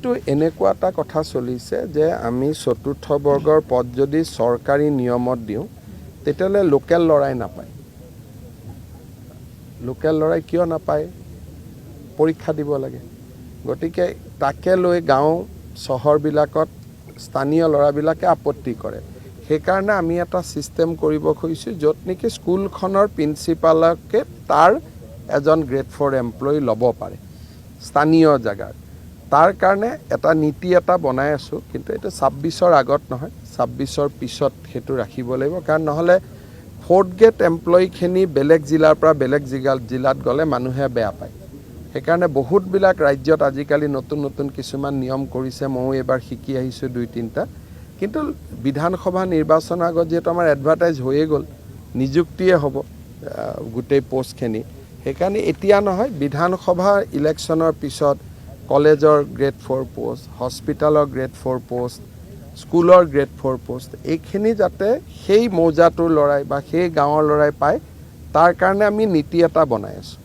কিন্তু এনেকুৱা এটা কথা চলিছে যে আমি চতুৰ্থ বৰ্গৰ পদ যদি চৰকাৰী নিয়মত দিওঁ তেতিয়াহ'লে লোকেল ল'ৰাই নাপায়। লোকেল ল'ৰাই কিয় নাপায়? পৰীক্ষা দিব লাগে। গতিকে তাকে লৈ গাঁও চহৰবিলাকত স্থানীয় ল'ৰাবিলাকে আপত্তি কৰে। সেইকাৰণে আমি এটা ছিষ্টেম কৰিব খুজিছোঁ য'ত নেকি স্কুলখনৰ প্ৰিন্সিপালকে তাৰ এজন গ্ৰেড 4 এমপ্লয়ী ল'ব পাৰে স্থানীয় জেগাৰ। তাৰ কাৰণে এটা নীতি এটা বনাই আছোঁ, কিন্তু এইটো 26ৰ আগত নহয়, 26ৰ পিছত সেইটো ৰাখিব লাগিব। কাৰণ নহ'লে 4th গ্ৰেড এমপ্লয়ীখিনি বেলেগ জিলাৰ পৰা বেলেগ জিলাত গ'লে মানুহে বেয়া পায়। সেইকাৰণে বহুতবিলাক ৰাজ্যত আজিকালি নতুন নতুন কিছুমান নিয়ম কৰিছে। ময়ো এইবাৰ শিকি আহিছোঁ 2-3টা। কিন্তু বিধানসভা নিৰ্বাচনৰ আগত যিহেতু আমাৰ এডভাৰটাইজ হৈয়ে গ'ল, নিযুক্তিয়ে হ'ব গোটেই পোষ্টখিনি, সেইকাৰণে এতিয়া নহয়, বিধানসভা ইলেকশ্যনৰ পিছত কলেজৰ গ্ৰেড 4 পোষ্ট, হস্পিটেলৰ গ্ৰেড 4 পোষ্ট, স্কুলৰ গ্ৰেড 4 পোষ্ট, এইখিনি যাতে সেই মৌজাটোৰ ল'ৰাই বা সেই গাঁৱৰ ল'ৰাই পায়, তাৰ কাৰণে আমি নীতি এটা বনাই আছোঁ।